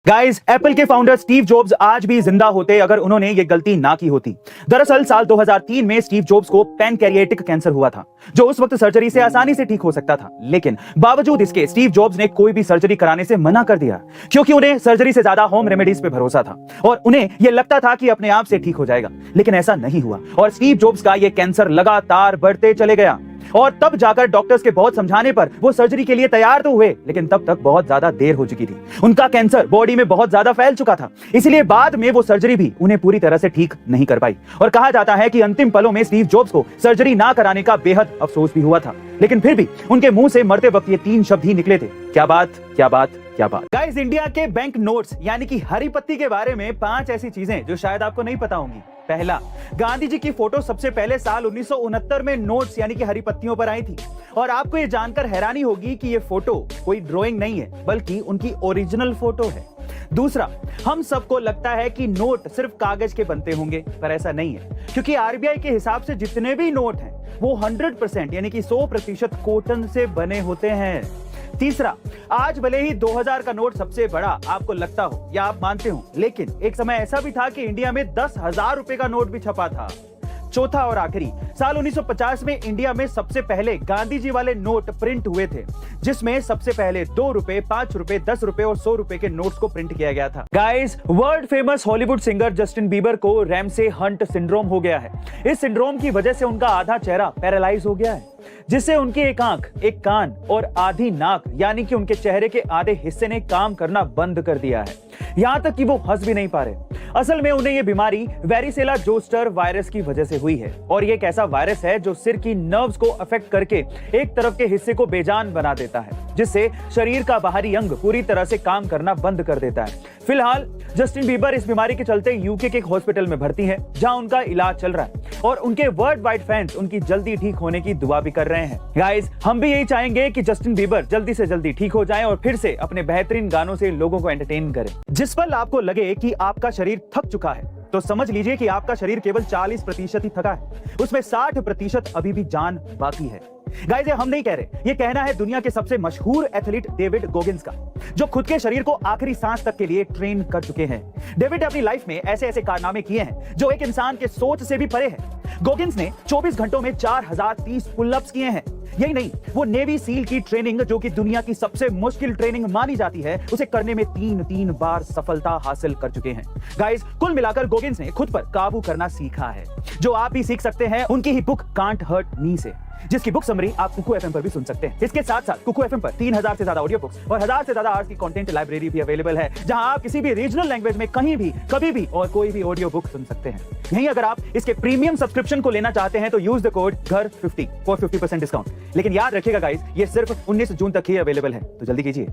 Guys, Apple के founder Steve jobs आज भी जिंदा होते अगर उन्होंने ये गलती ना की होती। दरअसल साल 2003 में स्टीव जॉब्स को पैनकैरिएटिक कैंसर हुआ था, जो उस वक्त सर्जरी से आसानी से ठीक हो सकता था। लेकिन बावजूद इसके स्टीव जॉब्स ने कोई भी सर्जरी कराने से मना कर दिया, क्योंकि उन्हें सर्जरी से ज्यादा होम रेमेडीज पे भरोसा था और उन्हें यह लगता था कि अपने आप से ठीक हो जाएगा। लेकिन ऐसा नहीं हुआ और स्टीव जॉब्स का यह कैंसर लगातार बढ़ते चले गया और तब जाकर डॉक्टर्स के बहुत समझाने पर वो सर्जरी के लिए तैयार तो हुए, लेकिन तब तक बहुत ज्यादा देर हो चुकी थी। उनका कैंसर बॉडी में बहुत ज्यादा फैल चुका था, इसलिए बाद में वो सर्जरी भी उन्हें पूरी तरह से ठीक नहीं कर पाई। और कहा जाता है कि अंतिम पलों में स्टीव जॉब्स को सर्जरी ना कराने का बेहद अफसोस भी हुआ था, लेकिन फिर भी उनके मुंह से मरते वक्त ये 3 शब्द ही निकले थे, क्या बात, क्या बात, क्या बात। गाइस, इंडिया के बैंक नोट्स यानी कि हरी पत्ती के बारे में 5 ऐसी चीजें जो शायद आपको नहीं पता होंगी। पहला, गांधी जी की फोटो सबसे पहले साल 1969 में नोट्स यानी कि हरी पत्तियों पर आई थी और आपको ये जानकर हैरानी होगी कि ये फोटो कोई ड्राइंग नहीं है, बल्कि उनकी ओरिजिनल फोटो है। दूसरा, हम सबको लगता है कि नोट सिर्फ कागज के बनते होंगे, पर ऐसा नहीं है, क्योंकि आरबीआई के हिसाब से जितने भी नोट हैं वो 100% यानी कि 100% कॉटन से बने होते हैं। तीसरा, आज भले ही 2000 का नोट सबसे बड़ा आपको लगता हो या आप मानते हो, लेकिन एक समय ऐसा भी था कि इंडिया में 10,000 रुपए का नोट भी छपा था। चौथा और आखिरी, साल 1950 में इंडिया में सबसे पहले गांधी जी वाले नोट प्रिंट हुए थे, जिसमें सबसे पहले 2 रुपए, 5 रुपए, 10 रुपए और 100 रुपए के नोट्स को प्रिंट किया गया था। Guys, world famous Hollywood singer Justin Bieber को रैमसे हंट सिंड्रोम हो गया है। इस सिंड्रोम की वजह से उनका आधा चेहरा पैरालाइज हो गया है, जिससे उनकी एक आंख, एक कान और आधी नाक यानी कि उनके चेहरे के आधे हिस्से ने काम करना बंद कर दिया है। यहां तक कि वो हंस भी नहीं पा रहे। असल में उन्हें यह बीमारी वेरिसेला जोस्टर वायरस की वजह से हुई है और ये एक ऐसा वायरस है जो सिर की नर्व्स को अफेक्ट करके एक तरफ के हिस्से को बेजान बना देता है, जिससे शरीर का बाहरी अंग पूरी तरह से काम करना बंद कर देता है। फिलहाल जस्टिन बीबर इस बीमारी के चलते यूके के एक हॉस्पिटल में भर्ती है, जहां उनका इलाज चल रहा है और उनके वर्ल्ड वाइड फैंस उनकी जल्दी ठीक होने की दुआ भी कर रहे हैं। गाइस, हम भी यही चाहेंगे कि जस्टिन बीबर जल्दी से जल्दी ठीक हो जाएं और फिर से अपने बेहतरीन गानों से लोगों को एंटरटेन करें। जिस पल आपको लगे कि आपका शरीर थक चुका है, तो समझ लीजिए कि आपका शरीर केवल 40% ही थका है, उसमें 60% अभी भी जान बाकी है। गाइस, ये हम नहीं कह रहे, ये कहना है दुनिया के सबसे मशहूर एथलीट डेविड गोगिंस का, जो खुद के शरीर को आखिरी सांस तक के लिए ट्रेन कर चुके हैं। डेविड ने अपनी लाइफ में ऐसे ऐसे कारनामे किए हैं जो एक इंसान के सोच से भी परे है। गोगिंस ने 24 घंटों में 4030 पुलअप्स किए हैं। यही नहीं, वो नेवी सील की ट्रेनिंग, जो कि दुनिया की सबसे मुश्किल ट्रेनिंग मानी जाती है, उसे करने में 3 बार सफलता हासिल कर चुके हैं। गाइस, कुल मिलाकर गोगिंस ने खुद पर काबू करना सीखा है, जो आप भी सीख सकते हैं उनकी ही बुक कांट हर्ट मी से, जिसकी बुक समरी आप कुकू एफएम पर भी सुन सकते हैं। इसके साथ साथ कुकू एफएम पर 3000 से ज्यादा ऑडियो बुक्स और 1000 से ज्यादा आवर्स की कंटेंट लाइब्रेरी भी अवेलेबल है, जहां आप किसी भी रीजनल लैंग्वेज में कहीं भी, कभी भी और कोई भी ऑडियो बुक सुन सकते हैं। यहीं अगर आप इसके प्रीमियम सब्सक्रिप्शन को लेना चाहते हैं तो यूज द कोड घर50 फॉर 50% डिस्काउंट। लेकिन याद रखिएगा गाइस, ये सिर्फ 19 जून तक ही अवेलेबल है, तो जल्दी कीजिए।